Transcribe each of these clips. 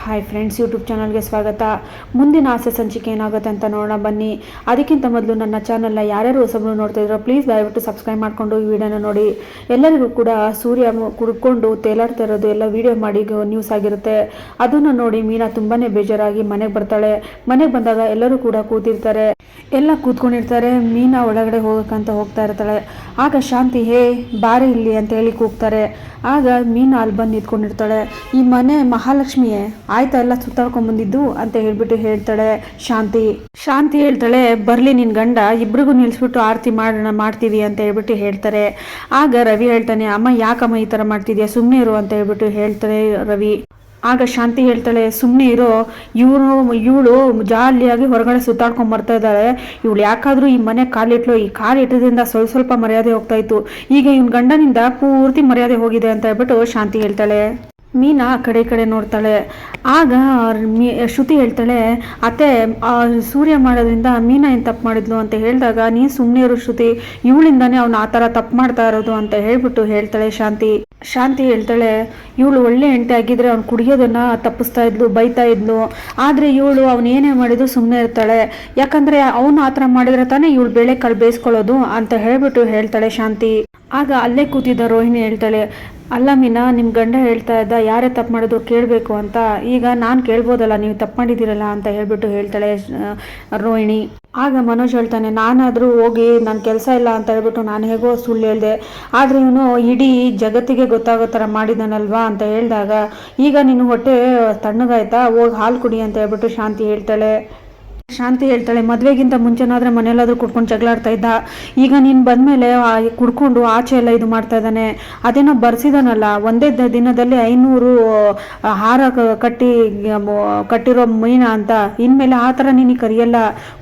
Hi friends, YouTube ಚಾನಲ್ಗೆ ಸ್ವಾಗತ. ಮುಂದಿನ ಆಸೆ ಸಂಚಿಕೆ ಏನಾಗುತ್ತೆ ಅಂತ ನೋಡೋಣ ಬನ್ನಿ. ಅದಕ್ಕಿಂತ ಮೊದಲು ನನ್ನ ಚಾನಲ್ನ ಯಾರ್ಯಾರು ಹೊಸಬ್ರು ನೋಡ್ತಾ ಇದ್ರೋ ಪ್ಲೀಸ್ ದಯವಿಟ್ಟು ಸಬ್ಸ್ಕ್ರೈಬ್ ಮಾಡಿಕೊಂಡು ಈ ವಿಡಿಯೋನ ನೋಡಿ. ಎಲ್ಲರಿಗೂ ಕೂಡ ಸೂರ್ಯ ಕುಡ್ಕೊಂಡು ತೇಲಾಡ್ತಾ ಇರೋದು ಎಲ್ಲ ವಿಡಿಯೋ ಮಾಡಿ ನ್ಯೂಸ್ ಆಗಿರುತ್ತೆ. ಅದನ್ನು ನೋಡಿ ಮೀನಾ ತುಂಬಾ ಬೇಜಾರಾಗಿ ಮನೆಗೆ ಬರ್ತಾಳೆ. ಮನೆಗೆ ಬಂದಾಗ ಎಲ್ಲರೂ ಕೂಡ ಕೂತಿರ್ತಾರೆ, ಎಲ್ಲ ಕೂತ್ಕೊಂಡಿರ್ತಾರೆ. ಮೀನಾ ಒಳಗಡೆ ಹೋಗೋಕ್ಕಂತ ಹೋಗ್ತಾ ಇರ್ತಾಳೆ. ಆಗ ಶಾಂತಿ ಹೇ ಬಾರಿ ಇಲ್ಲಿ ಅಂತ ಹೇಳಿ ಕೂಗ್ತಾರೆ. ಆಗ ಮೀನಾ ಅಲ್ಲಿ ಬಂದು ನಿಂತ್ಕೊಂಡಿರ್ತಾಳೆ. ಈ ಮನೆ ಮಹಾಲಕ್ಷ್ಮಿಯೇ, ಆಯ್ತಾ ಎಲ್ಲ ಸುತ್ತಾಡ್ಕೊಂಡ್ಬಂದಿದ್ದು ಅಂತ ಹೇಳ್ಬಿಟ್ಟು ಹೇಳ್ತಾಳೆ ಶಾಂತಿ ಹೇಳ್ತಾಳೆ, ಬರ್ಲಿ ನಿನ್ ಗಂಡ, ಇಬ್ರಿಗೂ ನಿಲ್ಸ್ಬಿಟ್ಟು ಆರತಿ ಮಾಡ್ತೀವಿ ಅಂತ ಹೇಳ್ಬಿಟ್ಟು ಹೇಳ್ತಾರೆ. ಆಗ ರವಿ ಹೇಳ್ತಾನೆ, ಅಮ್ಮ ಯಾಕಮ್ಮ ಈ ಥರ ಮಾಡ್ತಿದ್ಯಾ, ಸುಮ್ಮನೆ ಇರು ಅಂತ ಹೇಳ್ಬಿಟ್ಟು ಹೇಳ್ತಾರೆ ರವಿ. ಆಗ ಶಾಂತಿ ಹೇಳ್ತಾಳೆ, ಸುಮ್ಮನೆ ಇರೋ, ಇವಳು ಜಾಲಿಯಾಗಿ ಹೊರಗಡೆ ಸುತ್ತಾಡ್ಕೊಂಡು ಬರ್ತಾ ಇದ್ದಾಳೆ. ಇವಳು ಯಾಕಾದ್ರೂ ಈ ಮನೆ ಕಾಲಿಟ್ಲು, ಈ ಕಾಲಿಟ್ಟದಿಂದ ಸ್ವಲ್ಪ ಮರ್ಯಾದೆ ಹೋಗ್ತಾ ಇತ್ತು, ಈಗ ಇವನ್ ಗಂಡನಿಂದ ಪೂರ್ತಿ ಮರ್ಯಾದೆ ಹೋಗಿದೆ ಅಂತ ಹೇಳ್ಬಿಟ್ಟು ಶಾಂತಿ ಹೇಳ್ತಾಳೆ. ಮೀನಾ ಆ ಕಡೆ ನೋಡ್ತಾಳೆ. ಆಗ ಶ್ರುತಿ ಹೇಳ್ತಾಳೆ, ಅತ್ತೆ ಸೂರ್ಯ ಮಾಡೋದ್ರಿಂದ ಮೀನಾ ಏನು ತಪ್ಪು ಮಾಡಿದ್ಲು ಅಂತ ಹೇಳಿದಾಗ, ನೀನು ಸುಮ್ಮನೆ ಇರು ಶ್ರುತಿ, ಇವಳಿಂದಾನೇ ಅವ್ನು ಆ ಥರ ತಪ್ಪು ಮಾಡ್ತಾ ಇರೋದು ಅಂತ ಹೇಳ್ಬಿಟ್ಟು ಹೇಳ್ತಾಳೆ ಶಾಂತಿ ಹೇಳ್ತಾಳೆ, ಇವಳು ಒಳ್ಳೆ ಹೆಂಡತಿ ಆಗಿದ್ರೆ ಅವ್ನು ಕುಡಿಯೋದನ್ನ ತಪ್ಪಿಸ್ತಾ ಇದ್ಲು, ಬೈತಾ ಇದ್ಲು. ಆದರೆ ಇವಳು ಅವ್ನು ಏನೇ ಮಾಡಿದ್ರು ಸುಮ್ಮನೆ ಇರ್ತಾಳೆ, ಯಾಕಂದರೆ ಅವನು ಆ ಥರ ಮಾಡಿದ್ರೆ ತಾನೇ ಇವಳು ಬೇಳೆ ಕಾಳು ಬೇಯಿಸ್ಕೊಳ್ಳೋದು ಅಂತ ಹೇಳ್ಬಿಟ್ಟು ಹೇಳ್ತಾಳೆ ಶಾಂತಿ. ಆಗ ಅಲ್ಲೇ ಕೂತಿದ್ದ ರೋಹಿಣಿ ಹೇಳ್ತಾಳೆ, ಅಲ್ಲ ಮೀನಾ, ನಿಮ್ಮ ಗಂಡ ಹೇಳ್ತಾ ಇದ್ದ ಯಾರೇ ತಪ್ಪು ಮಾಡಿದ್ರು ಕೇಳಬೇಕು ಅಂತ, ಈಗ ನಾನು ಕೇಳ್ಬೋದಲ್ಲ, ನೀವು ತಪ್ಪು ಮಾಡಿದ್ದೀರಲ್ಲ ಅಂತ ಹೇಳ್ಬಿಟ್ಟು ಹೇಳ್ತಾಳೆ ರೋಹಿಣಿ. ಆಗ ಮನೋಜ್ ಹೇಳ್ತಾನೆ, ನಾನಾದರೂ ಹೋಗಿ ನನ್ನ ಕೆಲಸ ಇಲ್ಲ ಅಂತ ಹೇಳ್ಬಿಟ್ಟು ನಾನು ಹೇಗೋ ಸುಳ್ಳು ಹೇಳಿದೆ, ಆದರೆ ಇವನು ಇಡೀ ಜಗತ್ತಿಗೆ ಗೊತ್ತಾಗೋ ಥರ ಮಾಡಿದಾನಲ್ವಾ ಅಂತ ಹೇಳಿದಾಗ, ಈಗ ನೀನು ಹೊಟ್ಟೆ ತಣ್ಣಗಾಯ್ತಾ, ಹೋಗಿ ಹಾಲು ಕುಡಿ ಅಂತ ಹೇಳ್ಬಿಟ್ಟು ಶಾಂತಿ ಹೇಳ್ತಾಳೆ, ಮದುವೆಗಿಂತ ಮುಂಚೆನಾದರೆ ಮನೆಯಲ್ಲಾದರೂ ಕುಡ್ಕೊಂಡು ಜಗಳಾಡ್ತಾ ಇದ್ದ, ಈಗ ನೀನು ಬಂದಮೇಲೆ ಕುಡ್ಕೊಂಡು ಆಚೆ ಎಲ್ಲ ಇದು ಮಾಡ್ತಾ ಇದ್ದಾನೆ. ಅದೇನೋ ಬರ್ಸಿದಾನಲ್ಲ, ಒಂದೇ ದಿನದಲ್ಲಿ 500 ಹಾರ ಕಟ್ಟಿರೋ ಮೀನಾ ಅಂತ, ಇನ್ಮೇಲೆ ಆ ಥರ ನೀನು ಕರೆಯಲ್ಲ,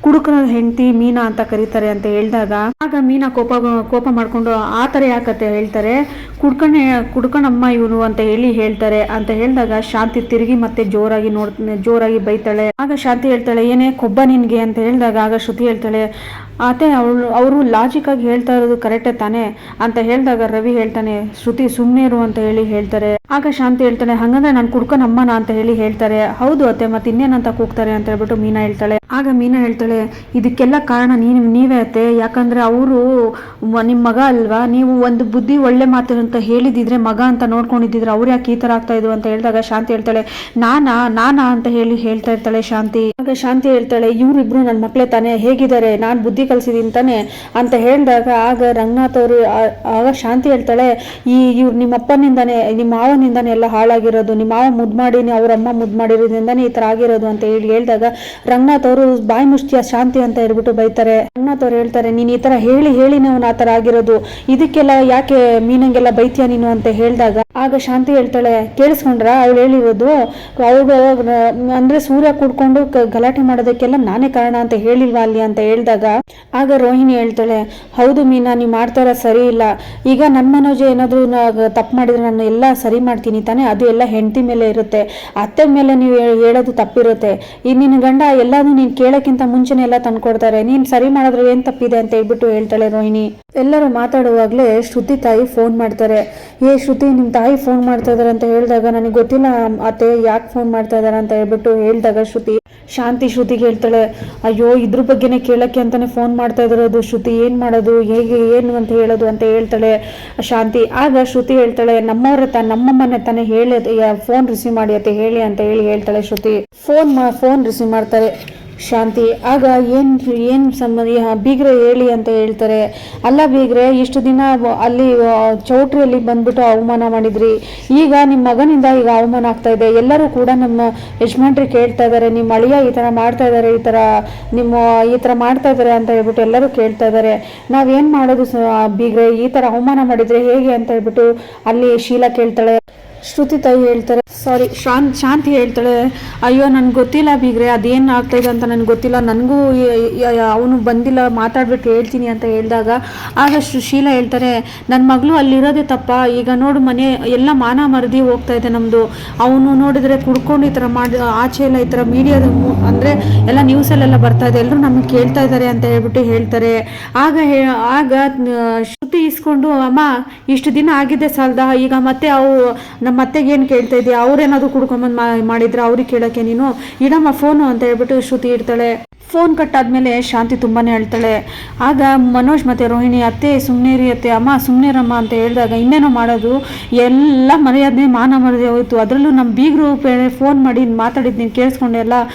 ಕುಡುಕನ ಹೆಂಡತಿ ಮೀನಾ ಅಂತ ಕರೀತಾರೆ ಅಂತ ಹೇಳಿದಾಗ, ಆಗ ಮೀನಾ ಕೋಪ ಮಾಡ್ಕೊಂಡು ಆ ಥರ ಯಾಕತ್ತೆ ಹೇಳ್ತಾರೆ, ಕುಡ್ಕಣಮ್ಮ ಇವನು ಅಂತ ಹೇಳ್ತಾರೆ ಅಂತ ಹೇಳಿದಾಗ, ಶಾಂತಿ ತಿರುಗಿ ಮತ್ತೆ ಜೋರಾಗಿ ಬೈತಾಳೆ. ಆಗ ಶಾಂತಿ ಹೇಳ್ತಾಳೆ, ಏನೇ ಕೊಬ್ಬ ನಿನ್ಗೆ ಅಂತ ಹೇಳಿದಾಗ, ಆಗ ಶ್ರುತಿ ಹೇಳ್ತಾಳೆ, ಅತ್ತೆ ಅವರು ಲಾಜಿಕ್ಕಾಗಿ ಹೇಳ್ತಾ ಇರೋದು ಕರೆಕ್ಟೇ ತಾನೆ ಅಂತ ಹೇಳಿದಾಗ, ರವಿ ಹೇಳ್ತಾನೆ, ಶ್ರುತಿ ಸುಮ್ಮನೆ ಇರು ಅಂತ ಹೇಳ್ತಾರೆ. ಆಗ ಶಾಂತಿ ಹೇಳ್ತಾಳೆ, ಹಂಗಂದ್ರೆ ನಾನು ಕುಡ್ಕನಮ್ಮನ ಅಂತ ಹೇಳ್ತಾರೆ. ಹೌದು ಅತ್ತೆ, ಮತ್ತೆ ಇನ್ನೇನಂತ ಕೂಗ್ತಾರೆ ಅಂತ ಹೇಳ್ಬಿಟ್ಟು ಮೀನಾ ಹೇಳ್ತಾಳೆ. ಆಗ ಮೀನಾ ಹೇಳ್ತಾಳೆ, ಇದಕ್ಕೆಲ್ಲ ಕಾರಣ ನೀವೇ ಅತ್ತೆ, ಯಾಕಂದ್ರೆ ಅವರು ನಿಮ್ಮ ಮಗ ಅಲ್ವಾ, ನೀವು ಒಂದು ಬುದ್ಧಿ ಒಳ್ಳೆ ಮಾತು ಅಂತ ಹೇಳಿದಿದ್ರೆ, ಮಗ ಅಂತ ನೋಡ್ಕೊಂಡಿದ್ದಿದ್ರೆ ಅವ್ರು ಯಾಕೆ ಈ ಥರ ಆಗ್ತಾ ಇದ್ರು ಅಂತ ಹೇಳಿದಾಗ, ಶಾಂತಿ ಹೇಳ್ತಾಳೆ, ನಾನಾ ಅಂತ ಹೇಳ್ತಾ ಇರ್ತಾಳೆ ಶಾಂತಿ. ಆಗ ಶಾಂತಿ ಹೇಳ್ತಾಳೆ, ಇವರಿಬ್ರು ನನ್ನ ಮಕ್ಕಳೇ ತಾನೆ, ಹೇಗಿದ್ದಾರೆ, ನಾನು ಬುದ್ಧಿ ಕಲಿಸಿದೀನಿ ತಾನೆ ಅಂತ ಹೇಳಿದಾಗ, ಆಗ ರಂಗನಾಥ್ ಅವರು, ಆಗ ಶಾಂತಿ ಹೇಳ್ತಾಳೆ, ಇವ್ರು ನಿಮ್ಮ ಅಪ್ಪನಿಂದಾನೆ, ನಿಮ್ಮ ಮಾವನಿಂದಾನೆ ಎಲ್ಲ ಹಾಳಾಗಿರೋದು, ನಿಮ್ಮ ಮಾವ ಮುದ್ದು ಮಾಡಿನಿ, ಅವರಮ್ಮ ಮುದ್ದು ಮಾಡಿರೋದ್ರಿಂದಾನೆ ಈ ಥರ ಆಗಿರೋದು ಅಂತ ಹೇಳಿದಾಗ, ರಂಗನಾಥ್ ಅವರು ಬಾಯಿ ಮುಷ್ಟಿಯ ಶಾಂತಿ ಅಂತ ಹೇಳ್ಬಿಟ್ಟು ಬೈತಾರೆ. ರಂಗನಾಥ್ ಅವ್ರು ಹೇಳ್ತಾರೆ, ನೀನು ಈ ಥರ ಹೇಳಿನೇ ಅವನು ಆ ಥರ ಆಗಿರೋದು, ಇದಕ್ಕೆಲ್ಲ ಯಾಕೆ ಮೀನಂಗೆಲ್ಲ ಬೈತೀಯ ನೀನು ಅಂತ ಹೇಳಿದಾಗ, ಆಗ ಶಾಂತಿ ಹೇಳ್ತಾಳೆ, ಕೇಳಿಸ್ಕೊಂಡ್ರ ಅವಳು ಹೇಳಿರೋದು, ಅವಳು ಅಂದ್ರೆ ಸೂರ್ಯ ಕುಡ್ಕೊಂಡು ಗಲಾಟೆ ಮಾಡೋದಕ್ಕೆಲ್ಲ ನಾನೇ ಕಾರಣ ಅಂತ ಹೇಳಿಲ್ವಾ ಅಲ್ಲಿ ಅಂತ ಹೇಳಿದಾಗ, ಆಗ ರೋಹಿಣಿ ಹೇಳ್ತಾಳೆ, ಹೌದು ಮೀನಾ, ನೀವು ಮಾಡ್ತಾರ ಸರಿ ಇಲ್ಲ, ಈಗ ನನ್ನ ಮನೋಜ್ ಏನಾದರೂ ತಪ್ಪು ಮಾಡಿದ್ರೆ ನಾನು ಎಲ್ಲ ಸರಿ ಮಾಡ್ತೀನಿ ತಾನೆ, ಅದು ಎಲ್ಲ ಹೆಂಡತಿ ಮೇಲೆ ಇರುತ್ತೆ, ಅತ್ತೆ ಮೇಲೆ ನೀವು ಹೇಳೋದು ತಪ್ಪಿರುತ್ತೆ, ಈ ನಿನ್ನ ಗಂಡ ಎಲ್ಲಾನು ನೀನು ಕೇಳೋಕ್ಕಿಂತ ಮುಂಚೆನೆ ಎಲ್ಲ ತಂದ್ಕೊಡ್ತಾರೆ, ನೀನು ಸರಿ ಮಾಡಿದ್ರೆ ಏನು ತಪ್ಪಿದೆ ಅಂತ ಹೇಳ್ಬಿಟ್ಟು ಹೇಳ್ತಾಳೆ ರೋಹಿಣಿ. ಎಲ್ಲರೂ ಮಾತಾಡುವಾಗಲೇ ಶ್ರುತಿ ತಾಯಿ ಫೋನ್ ಮಾಡ್ತಾರೆ. ಶ್ರುತಿ, ನಿಮ್ಮ ತಾಯಿ ಫೋನ್ ಮಾಡ್ತಾ ಇದಾರೆ ಅಂತ ಹೇಳಿದಾಗ, ನನಗೆ ಗೊತ್ತಿಲ್ಲ ಅತ್ತೆ ಯಾಕೆ ಫೋನ್ ಮಾಡ್ತಾ ಇದಾರೆ ಅಂತ ಹೇಳ್ಬಿಟ್ಟು ಹೇಳಿದಾಗ, ಶ್ರುತಿಗೆ ಹೇಳ್ತಾಳೆ, ಅಯ್ಯೋ ಇದ್ರ ಬಗ್ಗೆನೇ ಕೇಳಕ್ಕೆ ಅಂತಾನೆ ಫೋನ್ ಮಾಡ್ತಾ ಇರೋದು ಶ್ರುತಿ, ಏನು ಮಾಡೋದು, ಏನು ಅಂತ ಹೇಳೋದು ಅಂತ ಹೇಳ್ತಾಳೆ ಶಾಂತಿ. ಆಗ ಶ್ರುತಿ ಹೇಳ್ತಾಳೆ, ನಮ್ಮಮ್ಮನೆ ತಾನೇ ಹೇಳಿ ಫೋನ್ ರಿಸೀವ್ ಮಾಡಿ ಅಂತ ಹೇಳಿ ಅಂತ ಹೇಳ್ತಾಳೆ ಶ್ರುತಿ. ಫೋನ್ ರಿಸೀವ್ ಮಾಡ್ತಾರೆ ಶಾಂತಿ. ಆಗ ಏನು ಸಂಬಂಧಿ, ಬೀಗ್ರೆ ಹೇಳಿ ಅಂತ ಹೇಳ್ತಾರೆ. ಅಲ್ಲ ಬೀಗ್ರೆ, ಇಷ್ಟು ದಿನ ಅಲ್ಲಿ ಚೌಟ್ರಿಯಲ್ಲಿ ಬಂದ್ಬಿಟ್ಟು ಅವಮಾನ ಮಾಡಿದ್ರಿ, ಈಗ ನಿಮ್ಮ ಮಗನಿಂದ ಈಗ ಅವಮಾನ ಆಗ್ತಾ ಇದೆ, ಎಲ್ಲರೂ ಕೂಡ ನಮ್ಮ ಯಜಮಾನ್ರಿಗೆ ಕೇಳ್ತಾ ಇದ್ದಾರೆ, ನಿಮ್ಮ ಅಳಿಯ ಈ ಥರ ಮಾಡ್ತಾ ಇದ್ದಾರೆ, ಈ ಥರ ಮಾಡ್ತಾ ಇದ್ದಾರೆ ಅಂತ ಹೇಳ್ಬಿಟ್ಟು ಎಲ್ಲರೂ ಕೇಳ್ತಾ ಇದ್ದಾರೆ, ನಾವೇನು ಮಾಡೋದು ಬೀಗ್ರೆ, ಈ ಥರ ಅವಮಾನ ಮಾಡಿದರೆ ಹೇಗೆ ಅಂತ ಹೇಳ್ಬಿಟ್ಟು ಅಲ್ಲಿ ಶೀಲಾ ಕೇಳ್ತಾಳೆ. ಶ್ರುತಿ ತಾಯಿ ಹೇಳ್ತಾರೆ, ಶಾಂತಿ ಹೇಳ್ತಾಳೆ, ಅಯ್ಯೋ ನನಗೆ ಗೊತ್ತಿಲ್ಲ ಬೀಗ್ರೆ, ಅದೇನು ಆಗ್ತಾಯಿದೆ ಅಂತ ನನಗೆ ಗೊತ್ತಿಲ್ಲ, ನನಗೂ ಅವನು ಬಂದಿಲ್ಲ, ಮಾತಾಡ್ಬಿಟ್ಟು ಹೇಳ್ತೀನಿ ಅಂತ ಹೇಳಿದಾಗ, ಆಗ ಶೀಲಾ ಹೇಳ್ತಾರೆ, ನನ್ನ ಮಗಳು ಅಲ್ಲಿರೋದೇ ತಪ್ಪ, ಈಗ ನೋಡು ಮನೆ ಎಲ್ಲ ಮಾನ ಮರದಿ ಹೋಗ್ತಾ ಇದೆ ನಮ್ಮದು, ಅವನು ನೋಡಿದರೆ ಕುಡ್ಕೊಂಡು ಈ ಥರ ಮಾಡಿ ಆಚೆ ಎಲ್ಲ ಈ ಥರ ಮೀಡಿಯಾದ ಅಂದರೆ ಎಲ್ಲ ನ್ಯೂಸಲ್ಲೆಲ್ಲ ಬರ್ತಾ ಇದೆ, ಎಲ್ಲರೂ ನಮಗೆ ಕೇಳ್ತಾ ಇದ್ದಾರೆ ಅಂತ ಹೇಳ್ಬಿಟ್ಟು ಹೇಳ್ತಾರೆ. ಆಗ ಶ್ರುತಿ ಇಸ್ಕೊಂಡು ಅಮ್ಮ ಇಷ್ಟು ದಿನ ಆಗಿದ್ದೆ ಸಾಲ್ದ, ಈಗ ಮತ್ತೆ ನಮ್ಮ ಅತ್ತೆಗೆ ಏನು ಕೇಳ್ತಾ ಇದೆಯಾ, ಅವ್ರೇನಾದ್ರು ಕುಡ್ಕೊಂಬಂದು ಮಾಡಿದ್ರೆ ಅವ್ರಿಗೆ ಕೇಳೋಕ್ಕೆ ನೀನು ಇಡಮ್ಮ ಫೋನು ಅಂತ ಹೇಳ್ಬಿಟ್ಟು ಶ್ರುತಿ ಇಡ್ತಾಳೆ. ಫೋನ್ ಕಟ್ ಆದಮೇಲೆ ಶಾಂತಿ ತುಂಬಾ ಅಳ್ತಾಳೆ. ಆಗ ಮನೋಜ್ ಮತ್ತು ರೋಹಿಣಿ ಅತ್ತೆ ಸುಮ್ಮನೆ ಅತ್ತೆ, ಅಮ್ಮ ಸುಮ್ಮನೆರಮ್ಮ ಅಂತ ಹೇಳಿದಾಗ ಇನ್ನೇನೋ ಮಾಡೋದು, ಎಲ್ಲ ಮರ್ಯಾದೆ ಮಾನ ಮರ್ಯಾದೆ ಹೋಯ್ತು, ಅದರಲ್ಲೂ ನಮ್ಮ ಬೀಗರು ಫೋನ್ ಮಾಡಿ ಮಾತಾಡಿದ್ದು ನೀನು ಕೇಳಿಸ್ಕೊಂಡೆ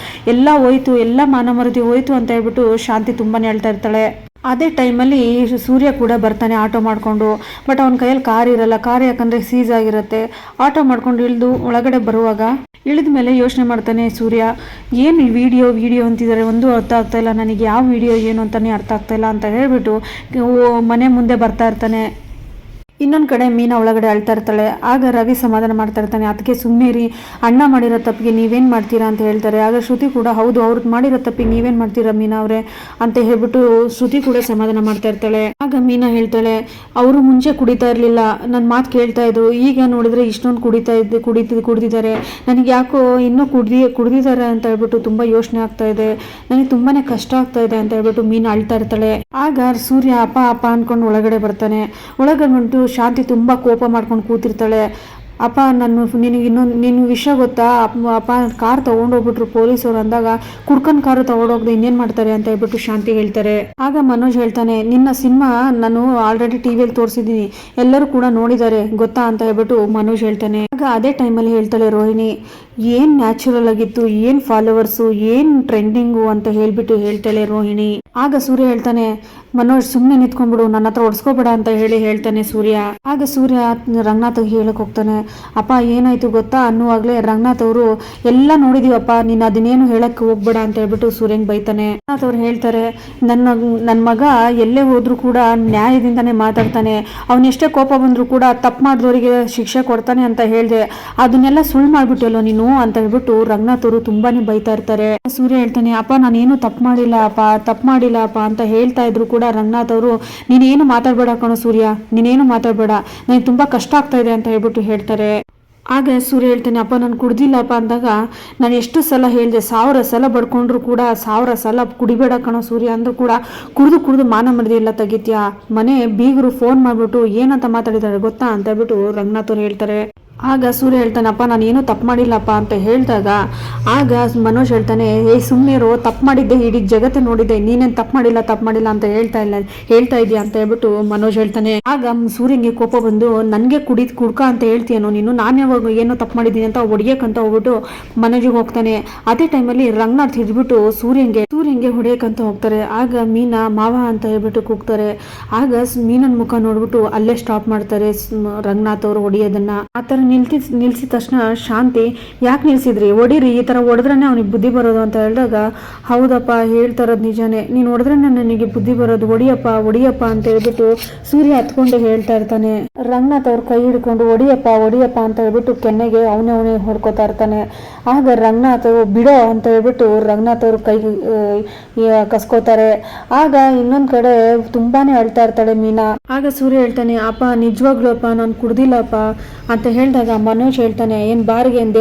ಎಲ್ಲ ಹೋಯ್ತು, ಎಲ್ಲ ಮಾನ ಮರ್ಯಾದೆ ಹೋಯ್ತು ಅಂತ ಹೇಳ್ಬಿಟ್ಟು ಶಾಂತಿ ತುಂಬಾ ಅಳ್ತಾ ಇರ್ತಾಳೆ. ಅದೇ ಟೈಮಲ್ಲಿ ಸೂರ್ಯ ಕೂಡ ಬರ್ತಾನೆ ಆಟೋ ಮಾಡಿಕೊಂಡು. ಬಟ್ ಅವನ ಕೈಯಲ್ಲಿ ಕಾರ್ ಇರಲ್ಲ, ಕಾರ್ ಯಾಕಂದರೆ ಸೀಸ್ ಆಗಿರುತ್ತೆ. ಆಟೋ ಮಾಡ್ಕೊಂಡು ಇಳಿದು ಒಳಗಡೆ ಬರುವಾಗ ಇಳಿದ ಮೇಲೆ ಯೋಚನೆ ಮಾಡ್ತಾನೆ ಸೂರ್ಯ, ಏನು ವಿಡಿಯೋ ಅಂತಿದ್ದಾರೆ, ಒಂದು ಅರ್ಥ ಆಗ್ತಾಯಿಲ್ಲ ನನಗೆ, ಯಾವ ವಿಡಿಯೋ ಏನು ಅಂತಲೇ ಅರ್ಥ ಆಗ್ತಾಯಿಲ್ಲ ಅಂತ ಹೇಳ್ಬಿಟ್ಟು ಮನೆ ಮುಂದೆ ಬರ್ತಾ ಇರ್ತಾನೆ. ಇನ್ನೊಂದು ಕಡೆ ಮೀನಾ ಒಳಗಡೆ ಅಳ್ತಾ ಇರ್ತಾಳೆ. ಆಗ ರವಿ ಸಮಾಧಾನ ಮಾಡ್ತಾ ಇರ್ತಾನೆ, ಅದಕ್ಕೆ ಸುಮ್ಮನೆ ರೀ, ಅಣ್ಣ ಮಾಡಿರೋ ತಪ್ಪಿಗೆ ನೀವೇನು ಮಾಡ್ತೀರಾ ಅಂತ ಹೇಳ್ತಾರೆ. ಆಗ ಶ್ರುತಿ ಕೂಡ ಹೌದು, ಅವ್ರದ್ದು ಮಾಡಿರೋ ತಪ್ಪಿಗೆ ನೀವೇನು ಮಾಡ್ತೀರಾ ಮೀನಾ ಅವರೇ ಅಂತ ಹೇಳ್ಬಿಟ್ಟು ಶ್ರುತಿ ಕೂಡ ಸಮಾಧಾನ ಮಾಡ್ತಾ ಇರ್ತಾಳೆ. ಆಗ ಮೀನಾ ಹೇಳ್ತಾಳೆ, ಅವರು ಮುಂಚೆ ಕುಡಿತಾ ಇರಲಿಲ್ಲ, ನನ್ನ ಮಾತು ಕೇಳ್ತಾ ಇದ್ರು, ಈಗ ನೋಡಿದ್ರೆ ಇಷ್ಟೊಂದು ಕುಡಿದಿದ್ದಾರೆ, ನನಗೆ ಯಾಕೋ ಇನ್ನೂ ಕುಡ್ದಿದ್ದಾರೆ ಅಂತ ಹೇಳ್ಬಿಟ್ಟು ತುಂಬ ಯೋಚನೆ ಆಗ್ತಾ ಇದೆ, ನನಗೆ ತುಂಬಾ ಕಷ್ಟ ಆಗ್ತಾ ಇದೆ ಅಂತ ಹೇಳ್ಬಿಟ್ಟು ಮೀನಾ ಅಳ್ತಾ ಇರ್ತಾಳೆ. ಆಗ ಸೂರ್ಯ ಅಪ್ಪ ಅಂದ್ಕೊಂಡು ಒಳಗಡೆ ಬರ್ತಾನೆ. ಒಳಗಡೆ ಬಂದು ಶಾಂತಿ ತುಂಬ ಕೋಪ ಮಾಡ್ಕೊಂಡು ಕೂತಿರ್ತಾಳೆ. ಅಪ್ಪ ನಿನ್ನ ವಿಷಯ ಗೊತ್ತಾ, ಅಪ್ಪ ಕಾರ್ ತೊಗೊಂಡೋಗ್ಬಿಟ್ರು ಪೊಲೀಸರು ಅಂದಾಗ, ಕುಡ್ಕೊಂಡು ಕಾರು ತೊಗೊಂಡೋಗ್ದೆ ಇನ್ನೇನು ಮಾಡ್ತಾರೆ ಅಂತ ಹೇಳ್ಬಿಟ್ಟು ಶಾಂತಿ ಹೇಳ್ತಾರೆ. ಆಗ ಮನೋಜ್ ಹೇಳ್ತಾನೆ, ನಿನ್ನ ಸಿನಿಮಾ ನಾನು ಆಲ್ರೆಡಿ ಟಿವಿಯಲ್ಲಿ ತೋರಿಸಿದ್ದೀನಿ, ಎಲ್ಲರೂ ಕೂಡ ನೋಡಿದ್ದಾರೆ ಗೊತ್ತಾ ಅಂತ ಹೇಳ್ಬಿಟ್ಟು ಮನೋಜ್ ಹೇಳ್ತಾನೆ. ಆಗ ಅದೇ ಟೈಮಲ್ಲಿ ಹೇಳ್ತಾಳೆ ರೋಹಿಣಿ, ಏನು ನ್ಯಾಚುರಲ್ ಆಗಿತ್ತು, ಏನು ಫಾಲೋವರ್ಸು, ಏನು ಟ್ರೆಂಡಿಂಗು ಅಂತ ಹೇಳ್ಬಿಟ್ಟು ಹೇಳ್ತಾಳೆ ರೋಹಿಣಿ. ಆಗ ಸೂರ್ಯ ಹೇಳ್ತಾನೆ, ಮನೋಜ್ ಸುಮ್ಮನೆ ನಿಂತ್ಕೊಂಡ್ಬಿಡು, ನನ್ನ ಹತ್ರ ಹೊಡ್ಸ್ಕೋಬೇಡ ಅಂತ ಹೇಳ್ತಾನೆ ಸೂರ್ಯ. ಆಗ ಸೂರ್ಯ ರಂಗನಾಥ್ ಹೇಳಕ್ ಹೋಗ್ತಾನೆ, ಅಪ್ಪ ಏನಾಯ್ತು ಗೊತ್ತಾ ಅನ್ನುವಾಗಲೇ ರಂಗನಾಥ್ ಅವರು ಎಲ್ಲ ನೋಡಿದೀವಪ್ಪ, ನೀನು ಅದನ್ನೇನು ಹೇಳಕ್ಕೆ ಹೋಗ್ಬೇಡ ಅಂತ ಹೇಳ್ಬಿಟ್ಟು ಸೂರ್ಯಂಗೆ ಬೈತಾನೆ. ರಂಗನಾಥ್ ಅವ್ರು ಹೇಳ್ತಾರೆ, ನನ್ನ ಮಗ ಎಲ್ಲೇ ಹೋದ್ರೂ ಕೂಡ ನ್ಯಾಯದಿಂದನೇ ಮಾತಾಡ್ತಾನೆ, ಅವನೆಷ್ಟೇ ಕೋಪ ಬಂದರೂ ಕೂಡ ತಪ್ಪು ಮಾಡಿದವರಿಗೆ ಶಿಕ್ಷೆ ಕೊಡ್ತಾನೆ ಅಂತ ಹೇಳಿದೆ, ಅದನ್ನೆಲ್ಲ ಸುಳ್ಳು ಮಾಡ್ಬಿಟ್ಟಲ್ಲೋ ನೀನು ಅಂತ ಹೇಳ್ಬಿಟ್ಟು ರಂಗನಾಥ್ ಅವರು ತುಂಬಾನೇ ಬೈತಾ ಇರ್ತಾರೆ. ಸೂರ್ಯ ಹೇಳ್ತಾನೆ, ಅಪ್ಪ ನಾನೇನು ತಪ್ಪು ಮಾಡಿಲ್ಲ ಅಪ್ಪ ಅಂತ ಹೇಳ್ತಾ ಇದ್ರು ಕೂಡ ರಂಗನಾಥ್ ಅವರು, ನೀನೇನು ಮಾತಾಡ್ಬೇಡ ಕಣೋ ಸೂರ್ಯ, ನೀನೇನು ಮಾತಾಡ್ಬೇಡ, ನನಗೆ ತುಂಬಾ ಕಷ್ಟ ಆಗ್ತಾ ಇದೆ ಅಂತ ಹೇಳ್ಬಿಟ್ಟು ಹೇಳ್ತಾರೆ. ಆಗ ಸೂರ್ಯ ಹೇಳ್ತಾನೆ, ಅಪ್ಪ ನಾನು ಕುಡ್ದಿಲ್ಲಪ್ಪ ಅಂದಾಗ ನಾನು ಎಷ್ಟು ಸಲ ಹೇಳಿದೆ, 1000 ಸಲ ಬಡ್ಕೊಂಡ್ರು ಕೂಡ 1000 ಸಲ ಕುಡಿಬೇಡ ಕಣೋ ಸೂರ್ಯ ಅಂದ್ರೂ ಕೂಡ ಕುಡಿದು ಮಾನ ಮರ್ಯಾದೆ ಎಲ್ಲ ತೆಗಿತ್ಯಾ, ಮನೆ ಬೀಗರು ಫೋನ್ ಮಾಡಿಬಿಟ್ಟು ಏನಂತ ಮಾತಾಡಿದ್ದಾರೆ ಗೊತ್ತಾ ಅಂತ ಹೇಳ್ಬಿಟ್ಟು ರಂಗನಾಥ್ ಅವ್ರು ಹೇಳ್ತಾರೆ. ಆಗ ಸೂರ್ಯ ಹೇಳ್ತಾನೆ, ಅಪ್ಪ ನಾನೇನು ತಪ್ಪು ಮಾಡಿಲ್ಲಪ್ಪ ಅಂತ ಹೇಳಿದಾಗ ಆಗ ಮನೋಜ್ ಹೇಳ್ತಾನೆ, ಸುಮ್ಮನೆ ಇರೋ, ತಪ್ಪು ಮಾಡಿದ್ದೆ ಇಡೀ ಜಗತ್ತೇ ನೋಡಿದ್ದೆ, ನೀನೇನು ತಪ್ಪು ಮಾಡಿಲ್ಲ ಅಂತ ಹೇಳ್ತಾ ಇದೆಯಾ ಅಂತ ಹೇಳ್ಬಿಟ್ಟು ಮನೋಜ್ ಹೇಳ್ತಾನೆ. ಆಗ ಸೂರ್ಯಂಗೆ ಕೋಪ ಬಂದು, ನನಗೆ ಕುಡ್ಕ ಅಂತ ಹೇಳ್ತೀಯನೋ ನೀನು, ನಾನು ಯಾವಾಗ ಏನೋ ತಪ್ಪು ಮಾಡಿದ್ದೀನಿ ಅಂತ ಹೊಡಿಯೋಕ್ಕಂತ ಹೋಗ್ಬಿಟ್ಟು ಮನೋಜಿಗೆ ಹೋಗ್ತಾನೆ. ಅದೇ ಟೈಮಲ್ಲಿ ರಂಗನಾಥ್ ಹಿಡ್ಬಿಟ್ಟು ಸೂರ್ಯಂಗೆ ಹೊಡೆಯೋಕ್ಕಂತ ಹೋಗ್ತಾರೆ. ಆಗ ಮೀನಾ ಮಾವ ಅಂತ ಹೇಳ್ಬಿಟ್ಟು ಕೂಗ್ತಾರೆ. ಆಗ ಮೀನನ ಮುಖ ನೋಡ್ಬಿಟ್ಟು ಅಲ್ಲೇ ಸ್ಟಾಪ್ ಮಾಡ್ತಾರೆ ರಂಗನಾಥ್ ಅವರು ಹೊಡಿಯೋದನ್ನ. ಆ ಥರ ನಿಲ್ಸಿದ ತಕ್ಷಣ ಶಾಂತಿ, ಯಾಕೆ ನಿಲ್ಸಿದ್ರಿ, ಹೊಡೀರಿ, ಈ ಥರ ಹೊಡೆದ್ರೇ ಅವನಿಗೆ ಬುದ್ಧಿ ಬರೋದು ಅಂತ ಹೇಳಿದಾಗ, ಹೌದಪ್ಪ ಹೇಳ್ತಾರದು ನಿಜಾನೇ, ನೀನು ಹೊಡೆದ್ರೆ ನನಗೆ ಬುದ್ಧಿ ಬರೋದು, ಹೊಡಿಯಪ್ಪ ಅಂತ ಹೇಳ್ಬಿಟ್ಟು ಸೂರ್ಯ ಹತ್ಕೊಂಡು ಹೇಳ್ತಾ ಇರ್ತಾನೆ. ರಂಗನಾಥ್ ಅವ್ರ ಕೈ ಹಿಡ್ಕೊಂಡು ಹೊಡಿಯಪ್ಪ ಅಂತ ಹೇಳ್ಬಿಟ್ಟು ಕೆನ್ನೆಗೆ ಅವನೇ ಹೊಡ್ಕೋತಾ ಇರ್ತಾನೆ. ಆಗ ರಂಗನಾಥ್ ಬಿಡೋ ಅಂತ ಹೇಳ್ಬಿಟ್ಟು ರಂಗನಾಥ್ ಅವ್ರ ಕೈ ಕಸ್ಕೋತಾರೆ. ಆಗ ಇನ್ನೊಂದು ಕಡೆ ತುಂಬಾನೇ ಅಳ್ತಾ ಇರ್ತಾಳೆ ಮೀನಾ. ಆಗ ಸೂರ್ಯ ಹೇಳ್ತಾನೆ, ಅಪ್ಪ ನಿಜವಾಗ್ಲೂ ಅಪ್ಪ ನಾನು ಕುಡ್ದಿಲ್ಲಪ್ಪ ಅಂತ ಹೇಳಿದಾಗ ಮನೋಜ್ ಹೇಳ್ತಾನೆ, ಏನು ಬಾರಿಗೆ ಏನು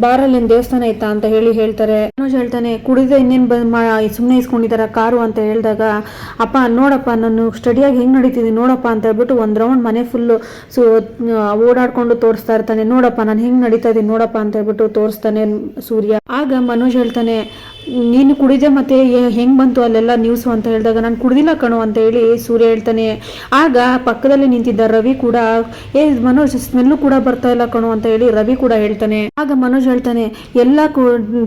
ಬಾರಲ್ಲಿ ಏನು ದೇವಸ್ಥಾನ ಇತ್ತಾ ಅಂತ ಹೇಳ್ತಾರೆ. ಮನೋಜ್ ಹೇಳ್ತಾನೆ, ಕುಡಿದ್ರೆ ಇನ್ನೇನು ಸುಮ್ಮನೆ ಇಸ್ಕೊಂಡಿದ್ದಾರೆ ಕಾರು ಅಂತ ಹೇಳಿದಾಗ, ಅಪ್ಪ ನೋಡಪ್ಪ ನಾನು ಸ್ಟಡಿಯಾಗಿ ಹೆಂಗೆ ನಡೀತಿದ್ದೀನಿ ನೋಡಪ್ಪ ಅಂತ ಹೇಳ್ಬಿಟ್ಟು ಒಂದು ರೌಂಡ್ ಮನೆ ಫುಲ್ಲು ಓಡಾಡ್ಕೊಂಡು ತೋರಿಸ್ತಾ ಇರ್ತಾನೆ. ನೋಡಪ್ಪ ನಾನು ಹೆಂಗೆ ನಡೀತಾ ಇದ್ದೀನಿ ನೋಡಪ್ಪ ಅಂತ ಹೇಳ್ಬಿಟ್ಟು ತೋರಿಸ್ತಾನೆ ಸೂರ್ಯ. ಆಗ ಮನೋಜ್ ಹೇಳ್ತಾನೆ, ನೀನು ಕುಡಿದೆ ಮತ್ತೆ ಹೆಂಗೆ ಬಂತು ಅಲ್ಲೆಲ್ಲ ನ್ಯೂಸು ಅಂತ ಹೇಳಿದಾಗ, ನಾನು ಕುಡ್ದಿಲ್ಲ ಕಣೋ ಅಂತ ಹೇಳಿ ಸೂರ್ಯ ಹೇಳ್ತಾನೆ. ಆಗ ಪಕ್ಕದಲ್ಲಿ ನಿಂತಿದ್ದ ರವಿ ಕೂಡ, ಮನೋಜ್ ಸ್ಮೆಲ್ಲು ಕೂಡ ಬರ್ತಾ ಇಲ್ಲ ಕಣೋ ಅಂತ ಹೇಳಿ ರವಿ ಕೂಡ ಹೇಳ್ತಾನೆ. ಆಗ ಮನೋಜ್ ಹೇಳ್ತಾನೆ, ಎಲ್ಲ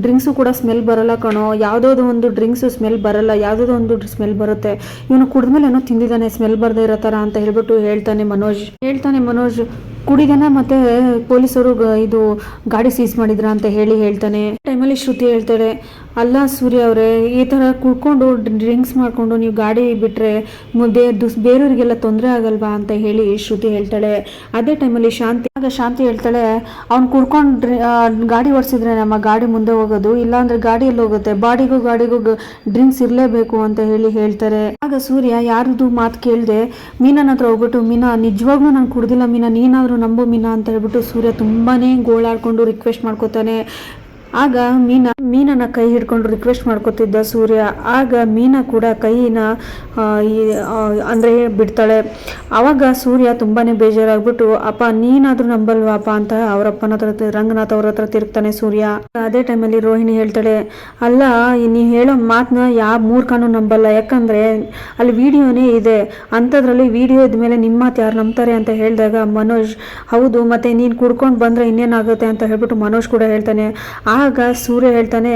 ಡ್ರಿಂಕ್ಸು ಕೂಡ ಸ್ಮೆಲ್ ಬರಲ್ಲ ಕಣೋ, ಯಾವುದೋ ಒಂದು ಡ್ರಿಂಕ್ಸು ಸ್ಮೆಲ್ ಬರಲ್ಲ, ಯಾವುದೋ ಒಂದು ಸ್ಮೆಲ್ ಬರುತ್ತೆ, ಇವನು ಕುಡಿದ್ಮೇಲೆ ಏನೋ ತಿಂದಿದ್ದಾನೆ ಸ್ಮೆಲ್ ಬರದೇ ಇರೋ ಥರ ಅಂತ ಹೇಳ್ಬಿಟ್ಟು ಹೇಳ್ತಾನೆ ಮನೋಜ್ ಕುಡಿದನ ಮತ್ತೆ ಪೊಲೀಸರು ಇದು ಗಾಡಿ ಸೀಸ್ ಮಾಡಿದ್ರ ಅಂತ ಹೇಳ್ತಾನೆ. ಟೈಮಲ್ಲಿ ಶ್ರುತಿ ಹೇಳ್ತಾಳೆ, ಅಲ್ಲ ಸೂರ್ಯ ಅವರೇ, ಈ ಥರ ಕುಡ್ಕೊಂಡು ಡ್ರಿಂಕ್ಸ್ ಮಾಡಿಕೊಂಡು ನೀವು ಗಾಡಿ ಬಿಟ್ಟರೆ ಬೇರೆಯವರಿಗೆಲ್ಲ ತೊಂದರೆ ಆಗಲ್ವಾ ಅಂತ ಹೇಳಿ ಶ್ರುತಿ ಹೇಳ್ತಾಳೆ. ಅದೇ ಟೈಮಲ್ಲಿ ಶಾಂತಿ ಹೇಳ್ತಾಳೆ, ಅವ್ನು ಕುಡ್ಕೊಂಡು ಗಾಡಿ ಓಡಿಸಿದ್ರೆ ನಮ್ಮ ಗಾಡಿ ಮುಂದೆ ಹೋಗೋದು, ಇಲ್ಲಾಂದ್ರೆ ಗಾಡಿಯಲ್ಲಿ ಹೋಗುತ್ತೆ, ಗಾಡಿಗೂ ಡ್ರಿಂಕ್ಸ್ ಇರಲೇಬೇಕು ಅಂತ ಹೇಳ್ತಾರೆ. ಆಗ ಸೂರ್ಯ ಯಾರ್ದು ಮಾತು ಕೇಳದೆ ಮೀನನ ಹತ್ರ ಹೋಗ್ಬಿಟ್ಟು, ಮೀನಾ ನಿಜವಾಗ್ಲೂ ನಾನು ಕುಡ್ದಿಲ್ಲ ಮೀನಾ, ನೀನಾದರೂ ನಂಬು ಮೀನಾ ಅಂತ ಹೇಳ್ಬಿಟ್ಟು ಸೂರ್ಯ ತುಂಬಾನೇ ಗೋಳಾಡ್ಕೊಂಡು ರಿಕ್ವೆಸ್ಟ್ ಮಾಡ್ಕೋತಾನೆ. ಆಗ ಮೀನನ ಕೈ ಹಿಡ್ಕೊಂಡು ರಿಕ್ವೆಸ್ಟ್ ಮಾಡ್ಕೊತಿದ್ದ ಸೂರ್ಯ. ಆಗ ಮೀನಾ ಕೂಡ ಕೈನ ಅಂದರೆ ಬಿಡ್ತಾಳೆ. ಆವಾಗ ಸೂರ್ಯ ತುಂಬಾ ಬೇಜಾರಾಗ್ಬಿಟ್ಟು, ಅಪ್ಪ ನೀನಾದರೂ ನಂಬಲ್ವಾ ಅಪ್ಪ ಅಂತ ಅವರಪ್ಪನ ಹತ್ರ ರಂಗನಾಥ್ ಅವ್ರ ಹತ್ರ ತಿರುಗ್ತಾನೆ ಸೂರ್ಯ. ಅದೇ ಟೈಮಲ್ಲಿ ರೋಹಿಣಿ ಹೇಳ್ತಾಳೆ, ಅಲ್ಲ ನೀ ಹೇಳೋ ಮಾತನ್ನ ಯಾವ ಮೂರ್ಖನೂ ನಂಬಲ್ಲ, ಯಾಕಂದರೆ ಅಲ್ಲಿ ವಿಡಿಯೋನೇ ಇದೆ, ಅಂಥದ್ರಲ್ಲಿ ವಿಡಿಯೋ ಇದ್ಮೇಲೆ ನಿಮ್ಮ ಮಾತು ಯಾರು ನಂಬ್ತಾರೆ ಅಂತ ಹೇಳಿದಾಗ ಮನೋಜ್, ಹೌದು ಮತ್ತೆ ನೀನು ಕುಡ್ಕೊಂಡು ಬಂದರೆ ಇನ್ನೇನಾಗುತ್ತೆ ಅಂತ ಹೇಳ್ಬಿಟ್ಟು ಮನೋಜ್ ಕೂಡ ಹೇಳ್ತಾನೆ. ಆಗ ಸೂರ್ಯ ಹೇಳ್ತಾನೆ,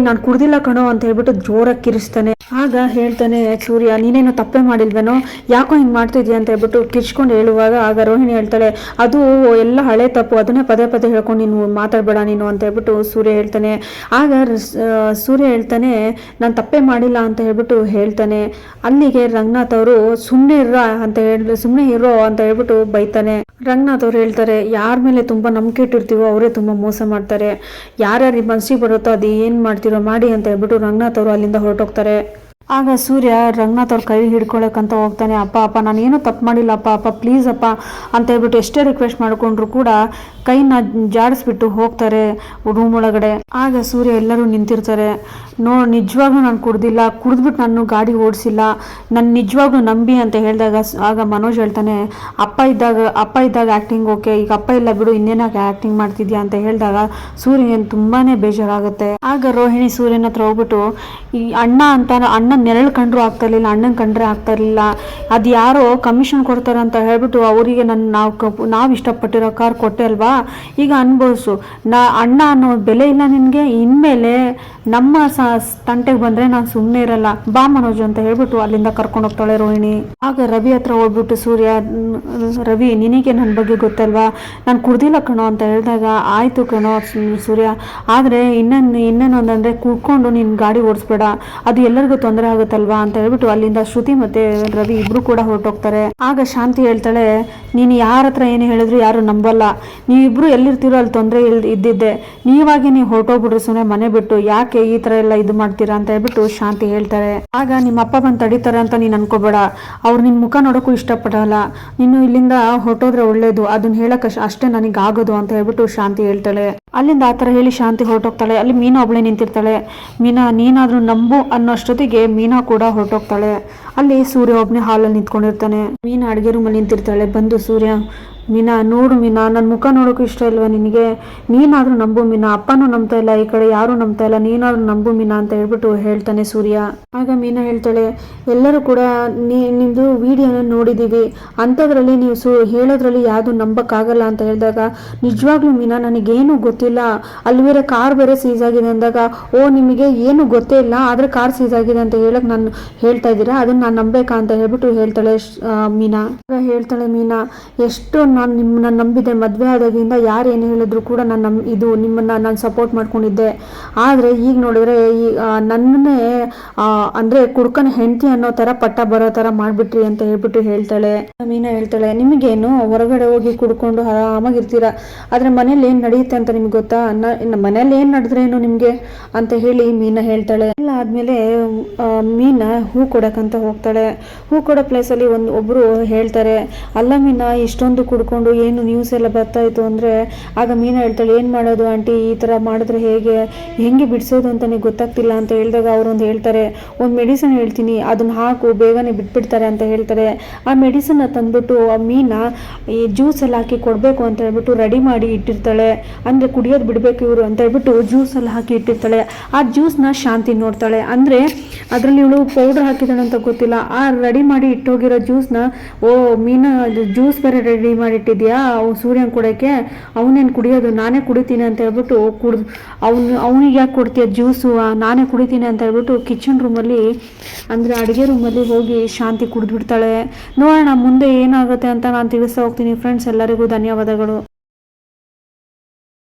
ನಾನು ಕುಡ್ದಿಲ್ಲ ಕಣೋ ಅಂತ ಹೇಳ್ಬಿಟ್ಟು ಜೋರಾಗಿ ಕಿರಿಸ್ತಾನೆ. ಆಗ ಹೇಳ್ತಾನೆ ಸೂರ್ಯ, ನೀನೇನು ತಪ್ಪೇ ಮಾಡಿಲ್ವೇನೋ, ಯಾಕೋ ಹಿಂಗೆ ಮಾಡ್ತಿದ್ಯಾ ಅಂತ ಹೇಳ್ಬಿಟ್ಟು ಕಿರ್ಚ್ಕೊಂಡು ಹೇಳುವಾಗ ಆಗ ರೋಹಿಣಿ ಹೇಳ್ತಾಳೆ, ಅದು ಎಲ್ಲ ಹಳೆ ತಪ್ಪು, ಅದನ್ನೇ ಪದೇ ಪದೇ ಹೇಳ್ಕೊಂಡು ನೀನು ಮಾತಾಡಬೇಡ ನೀನು ಅಂತ ಹೇಳ್ಬಿಟ್ಟು ಸೂರ್ಯ ಹೇಳ್ತಾನೆ. ಆಗ ಸೂರ್ಯ ಹೇಳ್ತಾನೆ, ನಾನು ತಪ್ಪೇ ಮಾಡಿಲ್ಲ ಅಂತ ಹೇಳ್ಬಿಟ್ಟು ಹೇಳ್ತಾನೆ. ಅಲ್ಲಿಗೆ ರಂಗನಾಥ್ ಅವರು ಸುಮ್ಮನೆ ಇರೋ ಅಂತ ಹೇಳ್ಬಿಟ್ಟು ಬೈತಾನೆ. ರಂಗನಾಥ್ ಅವ್ರು ಹೇಳ್ತಾರೆ, ಯಾರ ಮೇಲೆ ತುಂಬ ನಂಬಿಕೆ ಇಟ್ಟಿರ್ತೀವೋ ಅವರೇ ತುಂಬ ಮೋಸ ಮಾಡ್ತಾರೆ, ಯಾರ್ಯಾರು ಮನಸ್ಸಿಗೆ ಬರುತ್ತೋ ಅದು ಏನು ಮಾಡ್ತಿರೋ ಮಾಡಿ ಅಂತ ಹೇಳ್ಬಿಟ್ಟು ರಂಗನಾಥ್ ಅವರು ಅಲ್ಲಿಂದ ಹೊರಟೋಗ್ತಾರೆ. ಆಗ ಸೂರ್ಯ ರಂಗನಾಥ್ ಅವ್ರ ಕೈ ಹಿಡ್ಕೊಳಕ್ಕಂತ ಹೋಗ್ತಾನೆ. ಅಪ್ಪ ನಾನೇನು ತಪ್ಪು ಮಾಡಿಲ್ಲ ಅಪ್ಪ ಪ್ಲೀಸ್ ಅಪ್ಪ ಅಂತ ಹೇಳ್ಬಿಟ್ಟು ಎಷ್ಟೇ ರಿಕ್ವೆಸ್ಟ್ ಮಾಡಿಕೊಂಡ್ರು ಕೂಡ ಕೈನ ಜಾಡಿಸ್ಬಿಟ್ಟು ಹೋಗ್ತಾರೆ ರೂಮ್ ಒಳಗಡೆ. ಆಗ ಸೂರ್ಯ ಎಲ್ಲರೂ ನಿಂತಿರ್ತಾರೆ. ನಿಜವಾಗ್ಲೂ ನಾನು ಕುಡಿದ್ಬಿಟ್ಟು ನಾನು ಗಾಡಿ ಓಡಿಸಿಲ್ಲ, ನಾನು ನಿಜವಾಗ್ಲೂ ನಂಬಿ ಅಂತ ಹೇಳಿದಾಗ ಆಗ ಮನೋಜ್ ಹೇಳ್ತಾನೆ, ಅಪ್ಪ ಇದ್ದಾಗ ಆ್ಯಕ್ಟಿಂಗ್ ಓಕೆ, ಈಗ ಅಪ್ಪ ಇಲ್ಲ ಬಿಡು, ಇನ್ನೇನಾಗ ಆ್ಯಕ್ಟಿಂಗ್ ಮಾಡ್ತಿದ್ಯಾ ಅಂತ ಹೇಳಿದಾಗ ಸೂರ್ಯನ್ ತುಂಬಾ ಬೇಜಾರಾಗುತ್ತೆ. ಆಗ ರೋಹಿಣಿ ಸೂರ್ಯನ ಹತ್ರ ಹೋಗ್ಬಿಟ್ಟು, ಈ ಅಣ್ಣ ನೆರಳು ಕಂಡ್ರು ಆಗ್ತಾ ಇರಲಿಲ್ಲ, ಅಣ್ಣನ ಕಂಡ್ರೆ ಆಗ್ತಾ ಇರಲಿಲ್ಲ, ಅದು ಯಾರೋ ಕಮಿಷನ್ ಕೊಡ್ತಾರೆ ಅಂತ ಹೇಳ್ಬಿಟ್ಟು ಅವರಿಗೆ ನಾವು ಇಷ್ಟಪಟ್ಟಿರೋ ಕಾರ್ ಕೊಟ್ಟೆ ಅಲ್ವಾ, ಈಗ ಅನ್ಭವಿಸು, ಅಣ್ಣ ಅನ್ನೋ ಬೆಲೆ ಇಲ್ಲ ನಿನಗೆ, ಇನ್ಮೇಲೆ ನಮ್ಮ ತಂಟೆಗೆ ಬಂದರೆ ನಾನು ಸುಮ್ಮನೆ ಇರಲ್ಲ, ಬಾ ಮನೋಜ್ ಅಂತ ಹೇಳ್ಬಿಟ್ಟು ಅಲ್ಲಿಂದ ಕರ್ಕೊಂಡು ಹೋಗ್ತಾಳೆ ರೋಹಿಣಿ. ಆಗ ರವಿ ಹತ್ರ ಹೋಗ್ಬಿಟ್ಟು ಸೂರ್ಯ, ರವಿ ನಿನಗೆ ನನ್ನ ಬಗ್ಗೆ ಗೊತ್ತಲ್ವಾ, ನಾನು ಕುಡ್ದಿಲ್ಲ ಕಣೋ ಅಂತ ಹೇಳಿದಾಗ, ಆಯಿತು ಕಣೋ ಸೂರ್ಯ, ಆದರೆ ಇನ್ನೇನೊಂದಂದರೆ ಕುಡ್ಕೊಂಡು ನೀನು ಗಾಡಿ ಓಡಿಸ್ಬೇಡ, ಅದು ಎಲ್ಲರಿಗೂ ತೊಂದರೆ ಆಗುತ್ತಲ್ವಾ ಅಂತ ಹೇಳ್ಬಿಟ್ಟು ಅಲ್ಲಿಂದ ಶ್ರುತಿ ಮತ್ತೆ ರವಿ ಇಬ್ರು ಕೂಡ ಹೊರಟೋಗ್ತಾರೆ. ಆಗ ಶಾಂತಿ ಹೇಳ್ತಾಳೆ, ನೀನು ಯಾರ ಹತ್ರ ಏನು ಹೇಳಿದ್ರು ಯಾರು ನಂಬಲ್ಲ, ನೀವಿಬ್ರು ಎಲ್ಲಿರ್ತೀರೋ ಅಲ್ಲಿ ತೊಂದರೆ ಇದ್ದಿದ್ದೆ, ನೀವಾಗಿ ನೀವು ಹೊರಟೋಗ್ಬಿಡ್ರಿ ಸುಮ್ಮನೆ ಮನೆ ಬಿಟ್ಟು, ಯಾಕೆ ಈ ಥರ ಎಲ್ಲ ಇದು ಮಾಡ್ತೀರಾ ಅಂತ ಹೇಳ್ಬಿಟ್ಟು ಶಾಂತಿ ಹೇಳ್ತಾರೆ. ಆಗ ನಿಮ್ಮ ಅಪ್ಪ ಬಂದು ತಡೀತಾರೆ ಅಂತ ನೀನು ಅನ್ಕೋಬೇಡ, ಅವ್ರು ನಿನ್ನ ಮುಖ ನೋಡೋಕ್ಕೂ ಇಷ್ಟಪಡಲ್ಲ, ನೀನು ಇಲ್ಲಿಂದ ಹೊರಟೋದ್ರೆ ಒಳ್ಳೇದು, ಅದನ್ನ ಹೇಳಕ್ಕೆ ಅಷ್ಟೇ ನನಗೆ ಆಗೋದು ಅಂತ ಹೇಳ್ಬಿಟ್ಟು ಶಾಂತಿ ಹೇಳ್ತಾಳೆ. ಅಲ್ಲಿಂದ ಆ ಥರ ಹೇಳಿ ಶಾಂತಿ ಹೊರಟೋಗ್ತಾಳೆ. ಅಲ್ಲಿ ಮೀನಾ ಒಬ್ಬಳೇ ನಿಂತಿರ್ತಾಳೆ. ಮೀನಾ ನೀನಾದರೂ ನಂಬು ಅನ್ನೋಷ್ಟೊತ್ತಿಗೆ ಮೀನಾ ಕೂಡ ಹೊರಟೋಗ್ತಾಳೆ. ಅಲ್ಲಿ ಸೂರ್ಯ ಒಬ್ಬನೇ ಹಾಲಲ್ಲಿ ನಿಂತ್ಕೊಂಡಿರ್ತಾನೆ. ಮೀನಾ ಅಡುಗೆ ರೂಮಲ್ಲಿ ನಿಂತಿರ್ತಾಳೆ. ಬಂದು ಸೂರ್ಯ, ಮೀನಾ ನೋಡು ಮೀನಾ, ನನ್ನ ಮುಖ ನೋಡೋಕ್ಕೂ ಇಷ್ಟ ಇಲ್ವಾ ನಿನಗೆ, ನೀನಾದರೂ ನಂಬು ಮೀನಾ, ಅಪ್ಪನೂ ನಂಬ್ತಾ ಇಲ್ಲ, ಈ ಕಡೆ ಯಾರೂ ನಂಬ್ತಾ ಇಲ್ಲ, ನೀನಾದರೂ ನಂಬು ಮೀನಾ ಅಂತ ಹೇಳ್ಬಿಟ್ಟು ಹೇಳ್ತಾನೆ ಸೂರ್ಯ. ಆಗ ಮೀನಾ ಹೇಳ್ತಾಳೆ, ಎಲ್ಲರೂ ಕೂಡ ನಿಂದು ವಿಡಿಯೋನ ನೋಡಿದ್ದೀವಿ, ಅಂಥದ್ರಲ್ಲಿ ನೀವು ಹೇಳೋದ್ರಲ್ಲಿ ಯಾವುದು ನಂಬಕ್ಕಾಗಲ್ಲ ಅಂತ ಹೇಳಿದಾಗ, ನಿಜವಾಗ್ಲೂ ಮೀನಾ ನನಗೇನು ಗೊತ್ತಿಲ್ಲ, ಅಲ್ಲಿ ಬೇರೆ ಕಾರ್ ಬೇರೆ ಸೀಸ್ ಆಗಿದೆ ಅಂದಾಗ, ಓ ನಿಮಗೆ ಏನು ಗೊತ್ತೇ ಇಲ್ಲ ಆದರೆ ಕಾರ್ ಸೀಸ್ ಆಗಿದೆ ಅಂತ ಹೇಳಕ್ಕೆ ನಾನು ಹೇಳ್ತಾ ಇದ್ದೀರಾ, ಅದನ್ನು ನಾನು ನಂಬೇಕಾ ಅಂತ ಹೇಳ್ಬಿಟ್ಟು ಹೇಳ್ತಾಳೆ ಮೀನಾ. ಮೀನಾ, ಎಷ್ಟು ನಾನು ನಿಮ್ಮನ್ನ ನಂಬಿದೆ, ಮದುವೆ ಆದಾಗಿಂದ ಯಾರು ಏನು ಹೇಳಿದ್ರು ಕೂಡ ನಿಮ್ಮನ್ನು ನಾನು ಸಪೋರ್ಟ್ ಮಾಡ್ಕೊಂಡಿದ್ದೆ, ಆದರೆ ಈಗ ನೋಡಿದ್ರೆ ನನ್ನನ್ನೇ ಅಂದರೆ ಕುಡ್ಕನ ಹೆಂಡತಿ ಅನ್ನೋ ಥರ ಪಟ್ಟ ಬರೋ ಥರ ಮಾಡಿಬಿಟ್ರಿ ಅಂತ ಹೇಳ್ಬಿಟ್ಟು ಹೇಳ್ತಾಳೆ. ಮೀನಾ ಹೇಳ್ತಾಳೆ, ನಿಮಗೇನು ಹೊರಗಡೆ ಹೋಗಿ ಕುಡ್ಕೊಂಡು ಆರಾಮಾಗಿರ್ತೀರ, ಆದರೆ ಮನೇಲಿ ಏನು ನಡೆಯುತ್ತೆ ಅಂತ ನಿಮ್ಗೆ ಗೊತ್ತಾ, ಮನೇಲಿ ಏನು ನಡೆದ್ರೇನು ನಿಮಗೆ ಅಂತ ಹೇಳಿ ಮೀನಾ ಹೇಳ್ತಾಳೆ. ಎಲ್ಲ ಆದಮೇಲೆ ಮೀನಾ ಹೂ ಕೊಡೋಕ್ಕಂತ ಹೋಗ್ತಾಳೆ. ಹೂ ಕೊಡೋ ಪ್ಲೇಸಲ್ಲಿ ಒಬ್ಬರು ಹೇಳ್ತಾರೆ, ಅಲ್ಲ ಮೀನಾ ಇಷ್ಟೊಂದು ಕುಡ್ಕೊಂಡು ಏನು ನ್ಯೂಸ್ ಎಲ್ಲ ಬರ್ತಾಯಿತ್ತು ಅಂದರೆ, ಆಗ ಮೀನಾ ಹೇಳ್ತಾಳೆ, ಏನು ಮಾಡೋದು ಆಂಟಿ, ಈ ಥರ ಮಾಡಿದ್ರೆ ಹೆಂಗೆ ಬಿಡಿಸೋದು ಅಂತಲೇ ಗೊತ್ತಾಗ್ತಿಲ್ಲ ಅಂತ ಹೇಳಿದಾಗ ಅವರೊಂದು ಹೇಳ್ತಾರೆ, ಒಂದು ಮೆಡಿಸನ್ ಹೇಳ್ತೀನಿ ಅದನ್ನು ಹಾಕು ಬೇಗನೆ ಬಿಟ್ಬಿಡ್ತಾರೆ ಅಂತ ಹೇಳ್ತಾರೆ. ಆ ಮೆಡಿಸನ್ನ ತಂದ್ಬಿಟ್ಟು ಆ ಮೀನಾ ಈ ಜ್ಯೂಸಲ್ಲಿ ಹಾಕಿ ಕೊಡಬೇಕು ಅಂತ ಹೇಳ್ಬಿಟ್ಟು ರೆಡಿ ಮಾಡಿ ಇಟ್ಟಿರ್ತಾಳೆ. ಅಂದರೆ ಕುಡಿಯೋದು ಬಿಡಬೇಕು ಇವರು ಅಂತ ಹೇಳ್ಬಿಟ್ಟು ಜ್ಯೂಸಲ್ಲಿ ಹಾಕಿ ಇಟ್ಟಿರ್ತಾಳೆ. ಆ ಜ್ಯೂಸ್ನ ಶಾಂತಿ ನೋಡ್ತಾಳೆ. ಅಂದರೆ ಅದರಲ್ಲಿ ಇವಳು ಪೌಡರ್ ಹಾಕಿದ್ದಾಳೆ ಅಂತ ಗೊತ್ತಿಲ್ಲ, ಆ ರೆಡಿ ಮಾಡಿ ಇಟ್ಟೋಗಿರೋ ಜ್ಯೂಸ್ನ, ಓ ಮೀನಾ ಜ್ಯೂಸ್ ಬೇರೆ ರೆಡಿ ಮಾಡಿಟ್ಟಿದ್ಯಾ ಸೂರ್ಯನ ಕೊಡೋಕ್ಕೆ, ಅವನೇನು ಕುಡಿಯೋದು, ನಾನೇ ಕುಡಿತೀನಿ ಅಂತ ಹೇಳ್ಬಿಟ್ಟು ಅವನಿಗೆ ಯಾಕೆ ಕೊಡ್ತೀಯ ಜ್ಯೂಸು, ನಾನೇ ಕುಡಿತೀನಿ ಅಂತ ಹೇಳ್ಬಿಟ್ಟು ಕಿಚನ್ ರೂಮಲ್ಲಿ ಅಂದರೆ ಅಡುಗೆ ರೂಮಲ್ಲಿ ಹೋಗಿ ಶಾಂತಿ ಕುಡಿದ್ಬಿಡ್ತಾಳೆ. ನೋಡೋಣ ಮುಂದೆ ಏನಾಗುತ್ತೆ ಅಂತ ನಾನು ತಿಳಿಸ್ತಾ ಹೋಗ್ತೀನಿ. ಫ್ರೆಂಡ್ಸ್, ಎಲ್ಲರಿಗೂ ಧನ್ಯವಾದಗಳು.